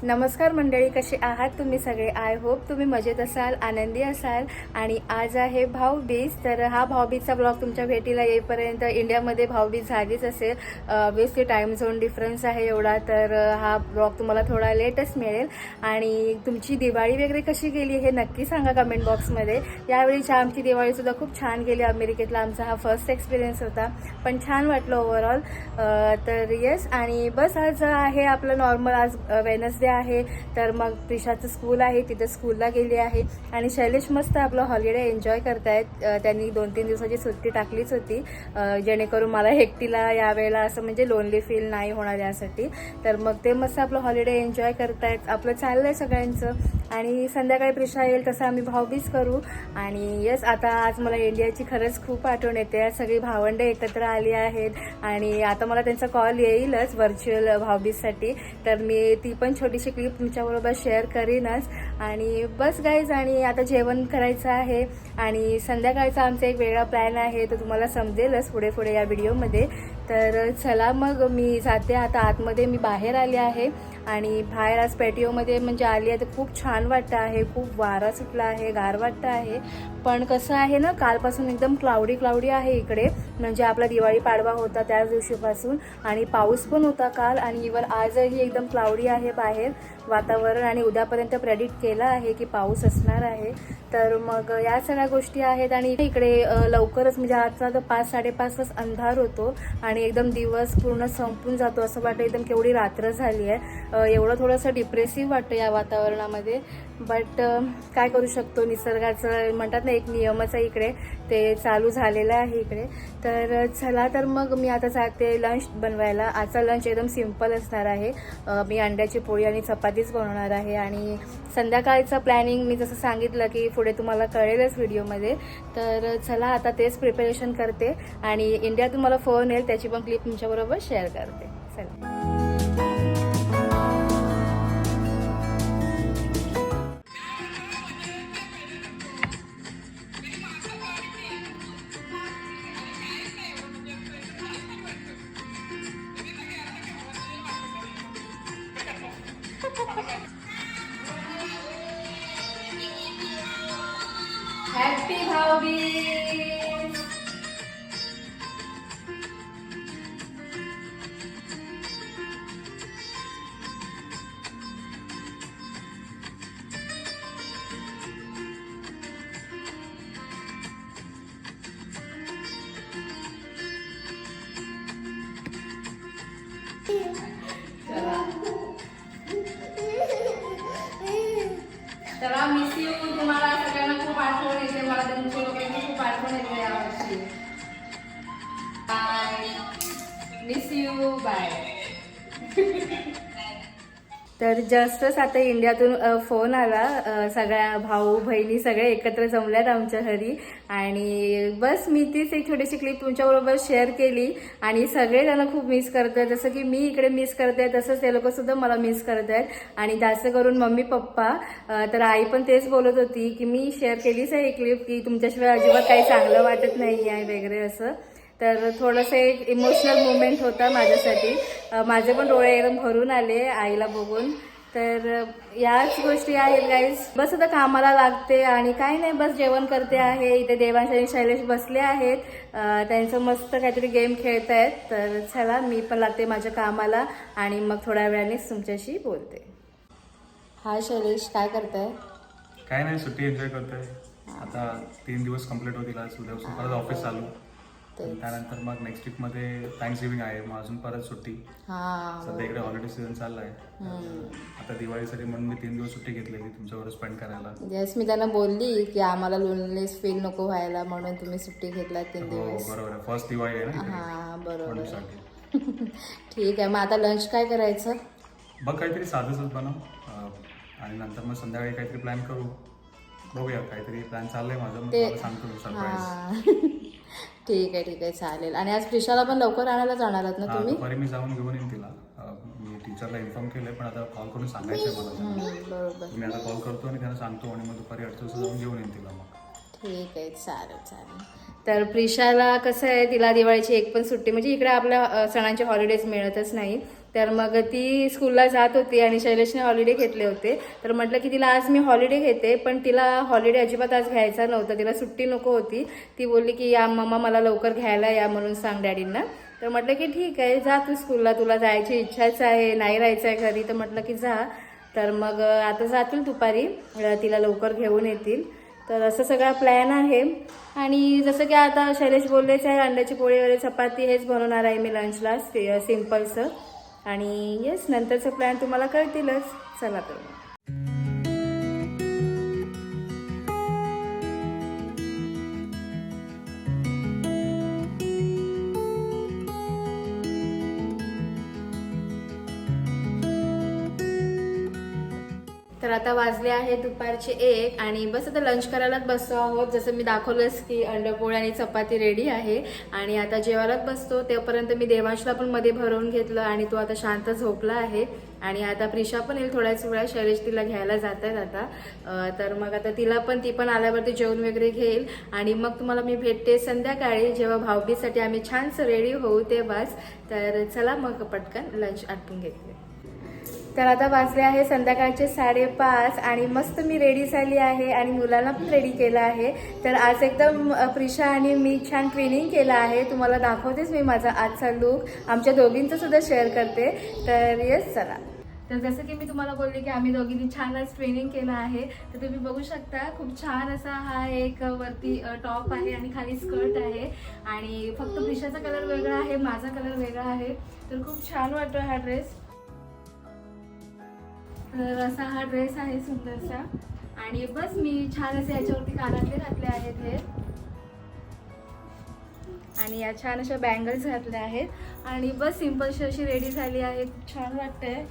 नमस्कार मंडळी, कसे आहात तुम्ही सगळे? आय होप तुम्ही मजेत असाल, आनंदी असाल. आणि आज आहे भाऊबीज. तर हा भाऊबीजचा ब्लॉग तुमच्या भेटीला येईपर्यंत इंडियामध्ये भाऊबीज झालीच असेल. ऑब्वियसली टाईम झोन डिफरन्स आहे एवढा, तर हा ब्लॉग तुम्हाला थोडा लेटच मिळेल. आणि तुमची दिवाळी वगैरे कशी गेली हे नक्की सांगा कमेंट बॉक्समध्ये. यावेळीची आमची दिवाळीसुद्धा खूप छान गेली. अमेरिकेतला आमचा हा फर्स्ट एक्सपिरियन्स होता, पण छान वाटलं ओव्हरऑल. तर येस, आणि बस आज आहे आपलं नॉर्मल. आज वेनसडे आहे, तर मग प्रिशाचं स्कूल आहे, तिथं स्कूलला गेली आहे. आणि शैलेश मस्त आपलं हॉलिडे एन्जॉय करतायत. त्यांनी 2-3 दिवसाची सुट्टी टाकलीच होती, जेणेकरून मला एकटीला यावेळेला असं म्हणजे लोनली फील नाही होणार यासाठी. तर मग ते मस्त आपलं हॉलिडे एन्जॉय करतायत. आपलं चाललं आहे सगळ्यांचं. आणि संध्याकाळी प्रिशा येईल तसं आम्ही भाऊबीज करू. आणि येस, आता आज मला इंडियाची खरंच खूप आठवण येते. सगळी भावंडं एकत्र आली आहेत आणि आता मला त्यांचा कॉल येईलच व्हर्च्युअल भाऊबीजसाठी. तर मी ती पण छोटीशी क्लिप तुमच्याबरोबर शेअर करीनच. आणि बस गाईज, आणि आता जेवण करायचं आहे. आणि संध्याकाळचा आमचा एक वेगळा प्लॅन आहे, तो तुम्हाला समजेलच पुढे पुढे या व्हिडिओमध्ये. तर चला मग मी जाते आता आतमध्ये. मी बाहेर आले आहे आणि बाहेर आज पॅटिओमध्ये म्हणजे आली आहे, तर खूप छान वाटतं आहे. खूप वारा सुटला आहे, गार वाटतं आहे. पण कसं आहे ना, कालपासून एकदम क्लाउडी आहे इकडे. म्हणजे आपला दिवाळी पाडवा होता त्याच दिवशीपासून, आणि पाऊस पण होता काल. आणि इव्हन आजही एकदम क्लाउडी आहे बाहेर वातावरण. आणि उद्यापर्यंत प्रेडिक्ट केलं आहे की पाऊस असणार आहे. तर मग या सगळ्या गोष्टी आहेत. आणि इकडे लवकरच म्हणजे आजचा तर 5-5:30 अंधार होतो आणि एकदम दिवस पूर्ण संपून जातो. असं वाटतं एकदम केवढी रात्र झाली आहे. एवढं थोडंसं डिप्रेसिव्ह वाटतं या वातावरणामध्ये. बट काय करू शकतो, निसर्गाचं म्हणतात ना एक नियमच आहे इकडे, ते चालू झालेलं आहे इकडे. तर चला, तर मग मी आता जाते लंच बनवायला. आजचा लंच एकदम सिम्पल असणार आहे. मी अंड्याची पोळी आणि चपातीच बनवणार आहे. आणि संध्याकाळचं प्लॅनिंग मी जसं सांगितलं की पुढे तुम्हाला कळेलच व्हिडिओमध्ये. तर चला, आता तेच प्रिपरेशन करते आणि इंडियातून मला फोन येईल, त्याची पण क्लिप तुमच्याबरोबर शेअर करते. चला. हॅपी भाऊबीज. चला, मिस यू. तुम्हाला सगळ्यांना खूप आठवण येते, मला तुमच्या लोकांची खूप आठवण येते यावर्षी. Bye, miss you, bye. तर जस्टच आता इंडियातून फोन आला. सगळ्या भाऊ बहिणी सगळे एकत्र जमल्यात आमच्या घरी. आणि बस मी तीच एक छोटीशी क्लिप तुमच्याबरोबर शेअर केली. आणि सगळेजण खूप मिस करत आहेत. जसं की मी इकडे मिस करते तसंच ते लोकंसुद्धा मला मिस करत आहेत. आणि जास्त करून मम्मी पप्पा. तर आई पण तेच बोलत होती की मी शेअर केलीच आहे ही क्लिप की तुमच्याशिवाय अजिबात काही चांगलं वाटत नाही आहे वगैरे असं. तर थोडंसं एक इमोशनल मुवमेंट होता माझ्यासाठी. माझे पण डोळे एकदम भरून आले आईला बघून. तर याच गोष्टी आहेत गाईज. बस आता कामाला लागते आणि काही नाही, बस जेवण करते आहे. इथे देवांश आणि शैलेश बसले आहेत, त्यांचं मस्त काहीतरी गेम खेळत आहेत. तर चला, मी पण लागते माझ्या कामाला आणि मग थोड्या वेळानेच तुमच्याशी बोलते. हाय शैलेश, काय करताय? काय नाही, सुट्टी एन्जॉय करतोय. आता 3 दिवस कंप्लीट होतील. आज उद्या परत ऑफिस चालू. त्यानंतर मग नेक्स्ट वीक मध्ये थँक्सगिव्हिंग आहे, मग अजून परत सुट्टी. सध्या इकडे हॉलिडे सीझन चाललाय. आता दिवाळीसाठी म्हणून मी 3 दिवस सुट्टी घेतलेली तुमच्याबरोबर स्पेंड करायला. येस, मी त्यांना बोलली की आम्हाला लोनलेस फील नको व्हायला, म्हणून तुम्ही सुट्टी घेतला 3 दिवस. हो बरोबर आहे, फर्स्ट दिवाळी आहे ना. हा बरोबर. ठीक आहे, मग आता लंच काय करायचं? बघ काहीतरी साधंच बनव, आणि नंतर मग संध्याकाळी काहीतरी प्लॅन करू. बघूया, काहीतरी प्लॅन चाललंय माझं, मग तुम्हाला सांगतो सरप्राईज. ठीक आहे चालेल. आणि आज प्रिशाला पण लवकर आणायला जाणार आहात ना तुम्ही? दुपारी मी जाऊन घेऊन येईन तिला. मी टीचरला इन्फॉर्म केलंय, पण आता कॉल करून सांगायचं मला त्यांना. बरोबर. मी आता कॉल करतो आणि त्यांना सांगतो आणि मग दुपारी 8 वाजता जाऊन घेऊन येईन तिला मग. ठीक आहे, चालेल. तर प्रिशाला कसं आहे, तिला दिवाळीची एक पण सुट्टी म्हणजे इकडे आपल्या सणांचे हॉलिडेज मिळतच नाही. तर मग ती स्कूलला जात होती आणि शैलेशने हॉलिडे घेतले होते. तर म्हटलं की तिला आज मी हॉलिडे घेते, पण तिला हॉलिडे अजिबात आज घ्यायचा नव्हता. तिला सुट्टी नको होती. ती बोलली की या मम्मा मला लवकर घ्यायला या म्हणून सांग डॅडींना. तर म्हटलं की ठीक आहे, जा तू स्कूलला, तुला जायची इच्छाच आहे, नाही राहायचं आहे घरी, तर म्हटलं की जा. तर मग आता जातील दुपारी, तिला लवकर घेऊन येतील. तर असं सगळा प्लॅन आहे. आणि जसं की आता शैलेश बोललेच आहे, अंड्याची पोळी वगैरे चपाती हेच बनवणार आहे मी लंचला, सिम्पलचं. आणि येस, नंतरचं प्लॅन तुम्हाला कळतीलच. चला तर मग. तर आता वाजले आहे दुपारचे 1 आणि बस आता लंच करायलाच बसतो आहोत. जसं मी दाखवलंच की अंडपोळी आणि चपाती रेडी आहे आणि आता जेवायलाच बसतो. तेव्हापर्यंत मी देवांशला पण मध्ये भरवून घेतलं आणि तो आता शांत झोपला आहे. आणि आता प्रिशा पण येईल थोड्याच वेळा, शैलेश तिला घ्यायला जात आहेत आता. तर मग आता ती पण आल्यावरती जेवण वगैरे घेईल आणि मग तुम्हाला मी भेटते संध्याकाळी, जेव्हा भाऊबीजसाठी आम्ही छानसं रेडी होऊ तेव्हाच. तर चला मग पटकन लंच आटपून घेतले. तर आता वाजले आहे संध्याकाळचे 5:30 आणि मस्त मी रेडी झाली आहे आणि मुलांना पण रेडी केलं आहे. तर आज एकदम प्रिशा आणि मी छान ट्रेनिंग केलं आहे. तुम्हाला दाखवतेच मी माझा आजचा लुक, आमच्या दोघींचं सुद्धा शेअर करते. तर येस, चला. तर जसं की मी तुम्हाला बोलले की आम्ही दोघींनी छान आज ट्रेनिंग केलं आहे. तर तुम्ही बघू शकता, खूप छान असा हा एक वरती टॉप आहे आणि खाली स्कर्ट आहे. आणि फक्त प्रिशाचा कलर वेगळा आहे, माझा कलर वेगळा आहे. तर खूप छान वाटतो हा ड्रेस. तर असा हा ड्रेस आहे सुंदरसा. आणि बस मी छान असे याच्यावरती कानातले घातले आहेत हे, आणि या छान अशा बँगल्स घातल्या आहेत आणि बस सिंपलशी अशी रेडी झाली आहे. खूप छान वाटतंय.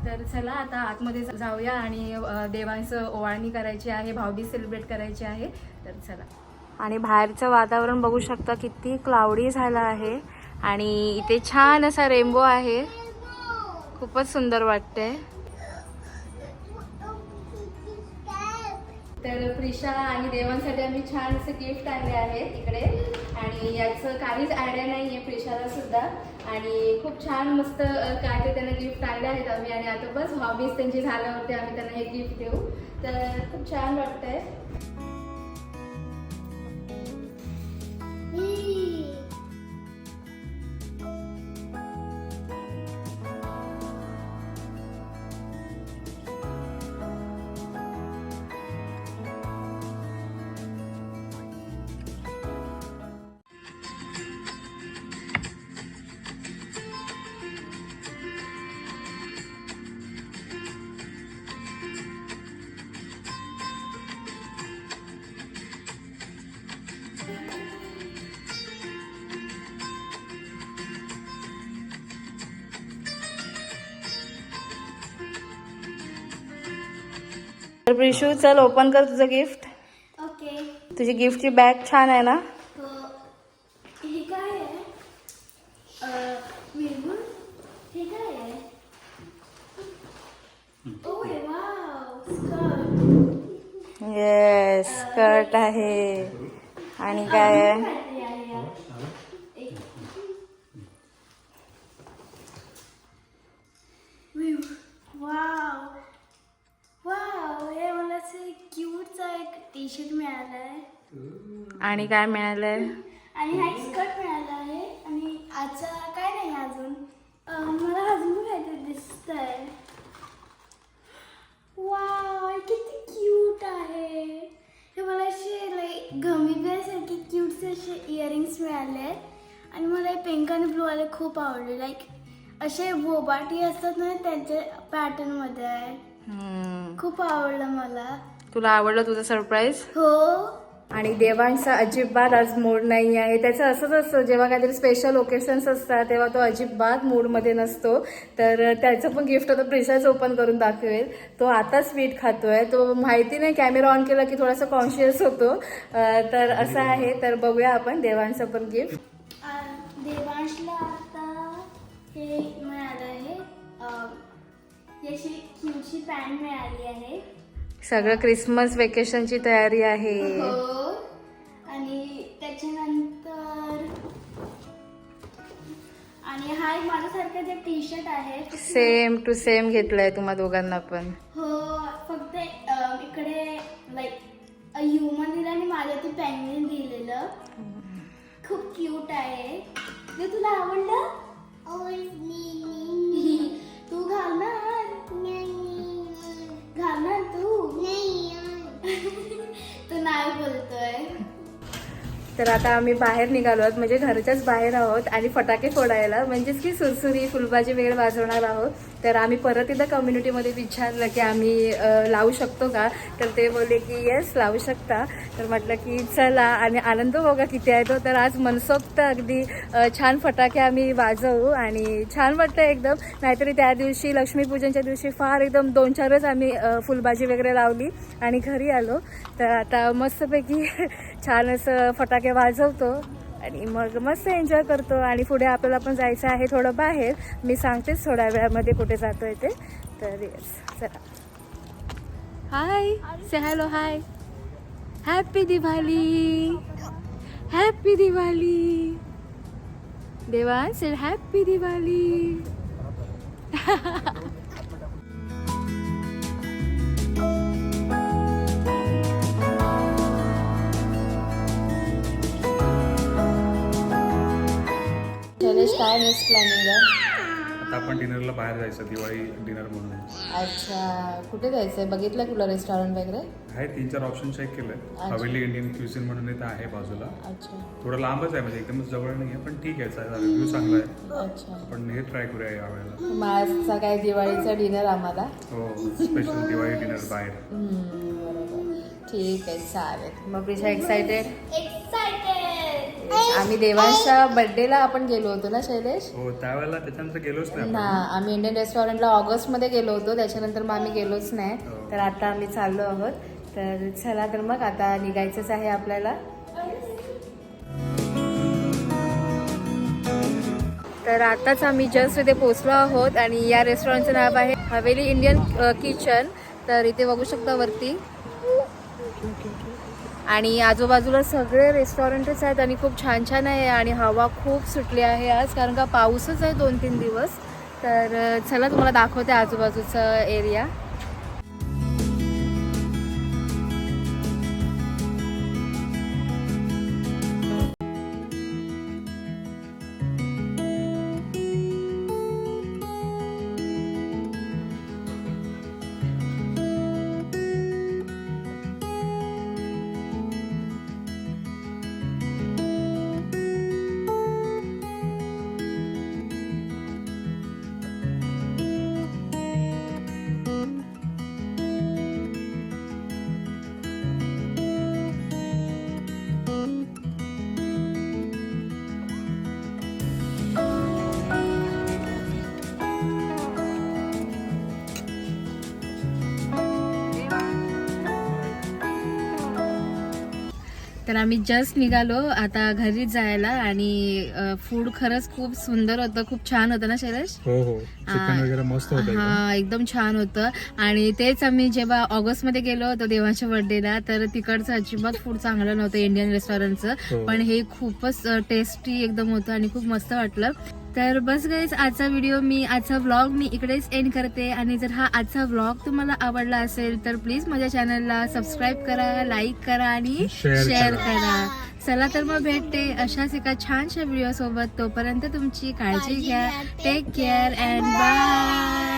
तर चला आता आतमध्ये जाऊया आणि देवांचं ओवाळणी करायची आहे, भाऊबीज सेलिब्रेट करायची आहे. तर चला. आणि बाहेरचं वातावरण बघू शकता, किती क्लाउडी झालं आहे आणि इथे छान असा रेनबो आहे. खूपच सुंदर वाटतंय. तर प्रिशा आणि देवांसाठी आम्ही छान असे गिफ्ट आणले आहेत इकडे आणि याचं काहीच आयडिया नाही आहे प्रिशाला सुद्धा. आणि खूप छान मस्त काय ते त्यांना गिफ्ट आणले आहेत आम्ही. आणि आता बस हॉबीज त्यांची झाल्यावरती आम्ही त्यांना हे गिफ्ट देऊ. तर खूप छान वाटतंय. तर प्रिशू, चल ओपन कर तुझं गिफ्ट. ओके. तुझी गिफ्टची बॅग छान आहे ना. हे काय आहे? मेहरून? हे काय आहे? ओह वाव, स्कर्ट. येस, स्कर्ट आहे. आणि काय आहे? वाव वाव, हे मला असं क्यूटचा एक टी शर्ट मिळाला आहे आणि काय मिळालंय? आणि हा एक स्कर्ट मिळाला आहे. आणि आजचा काय नाही अजून, मला अजून काहीतरी दिसतंय. वाव, किती क्यूट आहे हे. मला असे लाईक गमी बेअरसारखे क्यूटचे असे इयरिंग्स मिळाले आहेत आणि मला हे पिंक आणि ब्लू वाले खूप आवडले. लाईक असे बोबाटी असतात ना, त्यांच्या पॅटर्न मध्ये आहे. खूप आवडलं मला. तुला आवडलं तुझं सरप्राईज? हो. आणि देवांचा अजिबात आज मूड नाही आहे. त्याचं असंच असतं, जेव्हा काहीतरी स्पेशल ओकेशन्स असतात तेव्हा तो अजिबात मूडमध्ये नसतो. तर त्याचं पण गिफ्ट आता प्रिशाच ओपन करून दाखवेल. तो आता स्वीट खातोय. तो माहिती नाही, कॅमेरा ऑन केला की थोडासा कॉन्शियस होतो. तर असं आहे. तर बघूया आपण देवांचं पण गिफ्ट. देवांशला आता हे मिळालं आहे ही अशी क्यूटची पॅन्ट मिळाली आहे. सगळं क्रिसमस वेकेशनची तयारी आहे. हो. आणि त्याच्यानंतर आणि हा एक माझ्यासारखं जे टी शर्ट आहे सेम टू सेम घेतलंय तुम्हा दोघांना पण. हो, फक्त इकडे लाईक ह्युमन दिलं आणि माझ्या ते पेंग्विन दिलेलं. खूप क्यूट आहे. ते तुला आवडलं? तू घालणार? घालणार तू? तू नाही बोलतोय. तर आता आम्ही बाहेर निघालो आहोत, म्हणजे घरच्याच बाहेर आहोत आणि फटाके फोडायला, म्हणजेच की सुरसुरी फुलबाजी वगैरे वाजवणार आहोत. तर आम्ही परत एकदा कम्युनिटीमध्ये विचारलं की आम्ही लावू शकतो का, तर ते बोलले की येस लावू शकता. तर म्हटलं की चला, आणि आनंद बघा किती आहे तो. तर आज मनसोक्त अगदी छान फटाके आम्ही वाजवू आणि छान वाटतं एकदम. नाहीतरी त्या दिवशी लक्ष्मीपूजनच्या दिवशी फार एकदम 2-4च आम्ही फुलबाजी वगैरे लावली आणि घरी आलो. तर आता मस्तपैकी छान असं फटाके वाजवतो आणि मग मस्त एन्जॉय करतो. आणि पुढे आपल्याला पण जायचं आहे थोडं बाहेर. मी सांगतेच थोड्या वेळामध्ये कुठे जातोय ते. तर येस, चला. हाय, से हॅलो. हाय, हॅपी दिवाळी. हॅपी दिवाळी. देवान से हॅपी दिवाळी. काय नेक्स्ट प्लॅनिंग आहे? आता आपण डिनरला बाहेर जायचं, दिवाळी डिनर म्हणून. अच्छा, कुठे जायचंय? बघितलं तुला रेस्टॉरंट वगैरे? आहे 3-4 ऑप्शन चेक केले. हवेली इंडियन क्युझिन म्हणून इथं आहे बाजूला. अच्छा थोडं लांबच आहे, म्हणजे एकदमच जवळ नाही आहे, पण ठीक आहे, रिव्ह्यू चांगला आहे. अच्छा. आपण हे ट्राय करूया यावेळेला. मग आजचा काय दिवाळीचा डिनर आम्हाला? हो, स्पेशल दिवाळी डिनर बाहेर. बरोबर, ठीक आहे, चालेल. मग प्रिशा एक्सायटेड? एक्सायटेड. आम्ही देवांच्या बर्थडेला आपण गेलो होतो ना शैलेश? हो, त्यावेळेला त्याच्यानंतर गेलोच नाही ना, आपण. आम्ही इंडियन रेस्टॉरंटला ऑगस्टमध्ये गेलो होतो, त्याच्यानंतर मग आम्ही गेलोच नाही. हो. तर आता आम्ही चाललो आहोत. तर चला, तर मग आता निघायचंच आहे आपल्याला. तर आताच आम्ही जस्ट इथे पोहोचलो आहोत आणि या रेस्टॉरंटचं नाव आहे हवेली इंडियन किचन. तर इथे बघू शकता वरती, आणि आजूबाजूला सगळे रेस्टॉरंटच आहेत आणि खूप छान छान आहे. आणि हवा खूप सुटली आहे आज, कारण का पाऊसच आहे 2-3 दिवस. तर चला, तुम्हाला दाखवते आजूबाजूचा एरिया. तर आम्ही जस्ट निघालो आता घरी जायला. आणि फूड खरंच खूप सुंदर होतं, खूप छान होतं ना शैलेश? हो हो, चिकन वगैरे मस्त होतं. हा, एकदम छान होतं. आणि तेच आम्ही जेव्हा ऑगस्टमध्ये गेलो होतो देवांच्या बर्थडेला, तर तिकडचं अजिबात फूड चांगलं नव्हतं इंडियन रेस्टॉरंटचं. पण हे खूपच टेस्टी एकदम होतं आणि खूप मस्त वाटलं. तर बस गाईज, आजचा व्लॉग मी इकडेच एंड करते. आणि जर हा आजचा व्लॉग तुम्हाला आवडला असेल तर प्लीज माझ्या चॅनलला सबस्क्राईब करा, लाईक करा आणि शेअर करा. चला, तर मग भेटते अशाच एका छानशा व्हिडिओ सोबत. तोपर्यंत तुमची काळजी घ्या. Take care and bye.